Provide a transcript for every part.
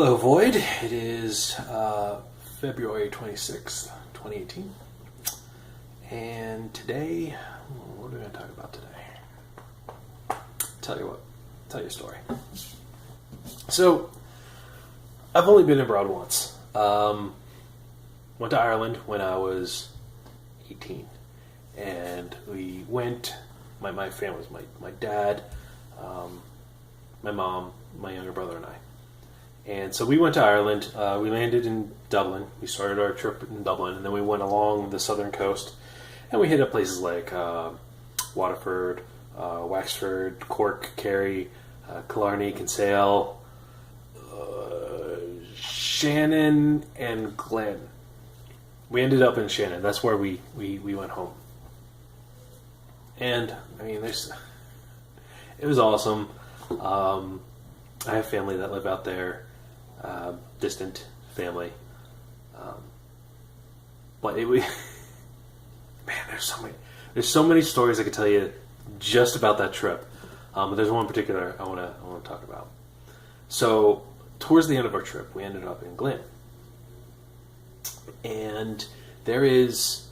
Hello, Void. It is February 26th, 2018. And today, what are we going to talk about today? Tell you what. Tell you a story. So, I've only been abroad once. Went to Ireland when I was 18. And we went, my family was my dad, my mom, my younger brother, and I. And so we went to Ireland. We landed in Dublin. We started our trip in Dublin, and then we went along the southern coast, and we hit up places like Waterford, Wexford, Cork, Kerry, Killarney, Kinsale, Shannon, and Glin. We ended up in Shannon. That's where we went home. And, I mean, it was awesome. I have family that live out there. Distant family, but man, there's so many stories I could tell you just about that trip. But there's one particular I want to talk about. So towards the end of our trip, we ended up in Glin, and there was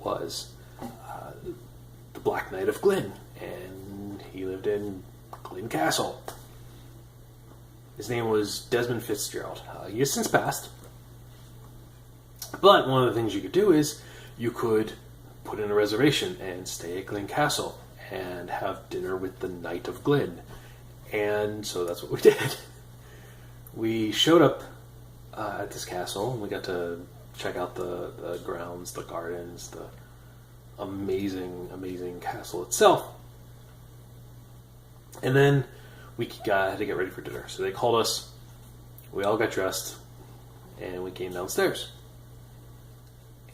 the Black Knight of Glin, and he lived in Glin Castle. His name was Desmond Fitzgerald. He has since passed. But one of the things you could do is you could put in a reservation and stay at Glin Castle and have dinner with the Knight of Glin. And so that's what we did. We showed up at this castle, and we got to check out the grounds, the gardens, the amazing, amazing castle itself. And then we had to get ready for dinner. So they called us, we all got dressed, and we came downstairs.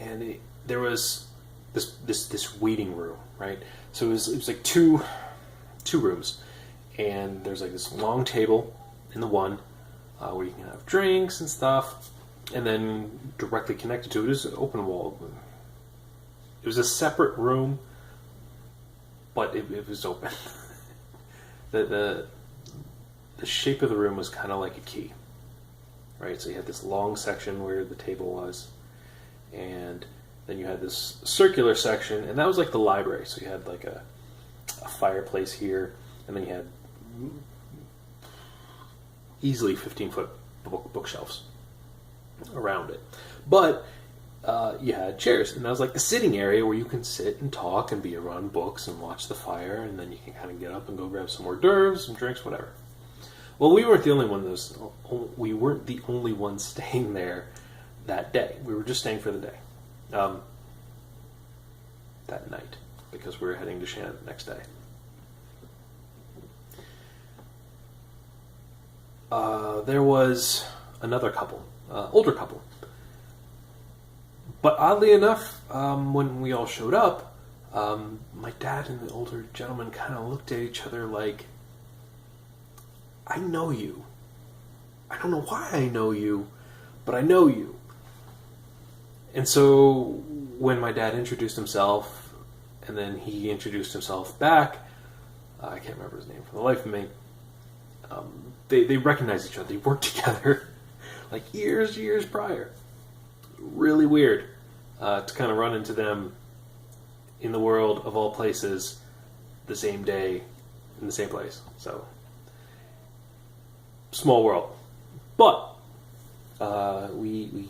And there was this waiting room, right? So it was like two rooms. And there's like this long table in the one where you can have drinks and stuff. And then directly connected to it is an open wall. It was a separate room, but it was open. The shape of the room was kind of like a key, right? So you had this long section where the table was, and then you had this circular section, and that was like the library. So you had like a fireplace here, and then you had easily 15-foot bookshelves around it. But you had chairs, and that was like the sitting area where you can sit and talk and be around books and watch the fire, and then you can kind of get up and go grab some hors d'oeuvres, some drinks, whatever. Well, we weren't the only ones staying there that day. We were just staying for the day, that night, because we were heading to Shannon the next day. There was another couple, older couple. But oddly enough, when we all showed up, my dad and the older gentleman kind of looked at each other like, I know you. I don't know why I know you, but I know you. And so when my dad introduced himself, and then he introduced himself back, I can't remember his name for the life of me, they recognized each other. They worked together like years prior. Really weird to kind of run into them in the world of all places the same day in the same place. So, small world. But we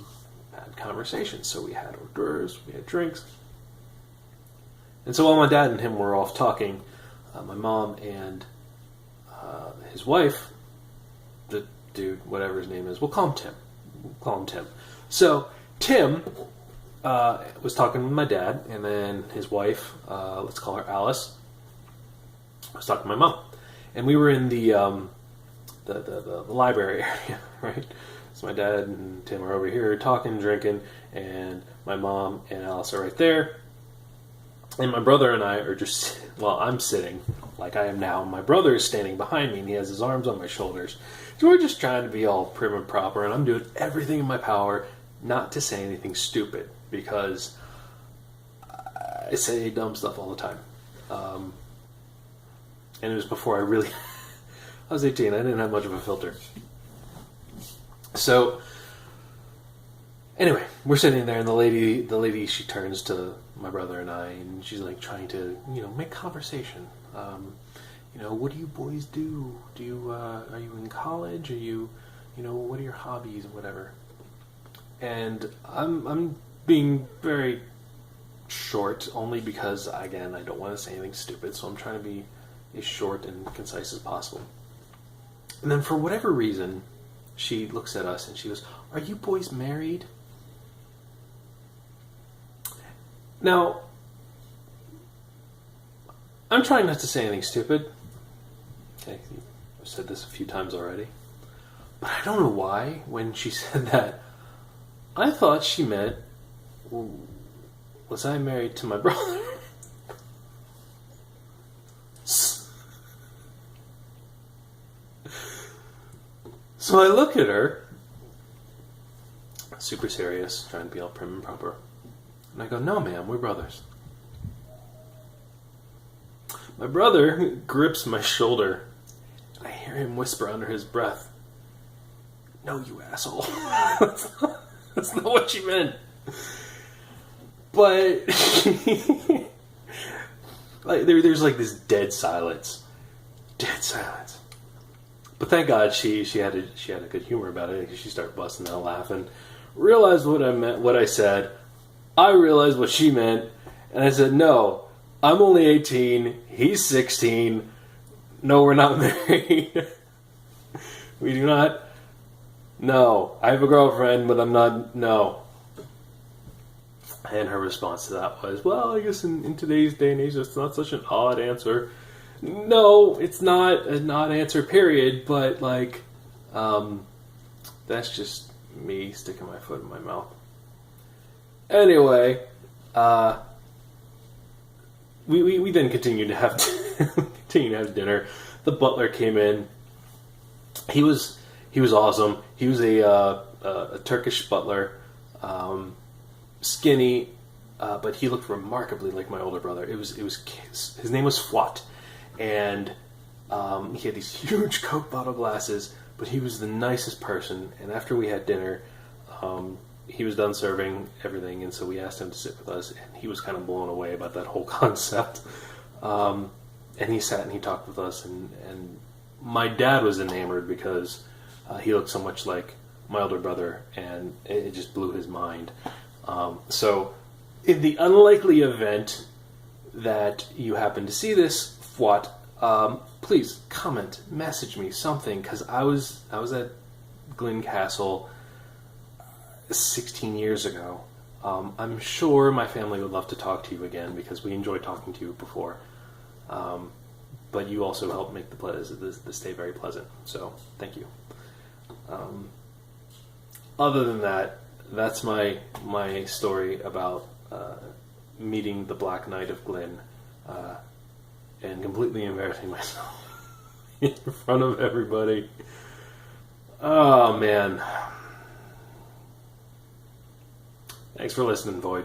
had conversations. So we had hors d'oeuvres, we had drinks. And so while my dad and him were off talking, my mom and his wife, the dude, whatever his name is, we'll call him Tim. So Tim was talking with my dad, and then his wife, let's call her Alice, was talking to my mom. And we were in the library area, right? So my dad and Tim are over here talking, drinking, and my mom and Alice are right there. And my brother and I are just, I'm sitting like I am now. My brother is standing behind me, and he has his arms on my shoulders. So we're just trying to be all prim and proper, and I'm doing everything in my power not to say anything stupid, because I say dumb stuff all the time. And it was before I was 18. I didn't have much of a filter. So anyway, we're sitting there, and the lady, she turns to my brother and I, and she's like trying to, make conversation. What do you boys do? Do you are you in college? Are you, what are your hobbies or whatever? And I'm being very short, only because, again, I don't want to say anything stupid, so I'm trying to be as short and concise as possible. And then for whatever reason, she looks at us and she goes, "Are you boys married?" Now, I'm trying not to say anything stupid. Okay, I've said this a few times already. But I don't know why, when she said that, I thought she meant, was I married to my brother? So I look at her, super serious, trying to be all prim and proper. And I go, "No, ma'am, we're brothers." My brother grips my shoulder, and I hear him whisper under his breath, "No, you asshole." That's not what you meant. But there's like this dead silence. Dead silence. But thank God she had a good humor about it. She started busting out laughing. Realized what I meant, what I said. I realized what she meant, and I said, "No, I'm only 18. He's 16. No, we're not married. We do not. No, I have a girlfriend, but I'm not. No." And her response to that was, "Well, I guess in today's day and age, that's not such an odd answer." No, it's not an odd answer, period. But that's just me sticking my foot in my mouth. Anyway, we then continued to have dinner. The butler came in. He was awesome. He was a Turkish butler, skinny, but he looked remarkably like my older brother. His name was Fuat, and he had these huge Coke bottle glasses. But he was the nicest person. And after we had dinner, he was done serving everything, and so we asked him to sit with us, and he was kind of blown away about that whole concept. And he sat and he talked with us, and my dad was enamored because he looked so much like my older brother, and it just blew his mind. So in the unlikely event that you happen to see this, Fuat, please comment, message me something, because I was at Glin Castle 16 years ago. I'm sure my family would love to talk to you again, because we enjoyed talking to you before. But you also helped make the stay very pleasant. So thank you. Other than that, that's my story about meeting the Black Knight of Glin and completely embarrassing myself in front of everybody. Oh man. Thanks for listening, Void.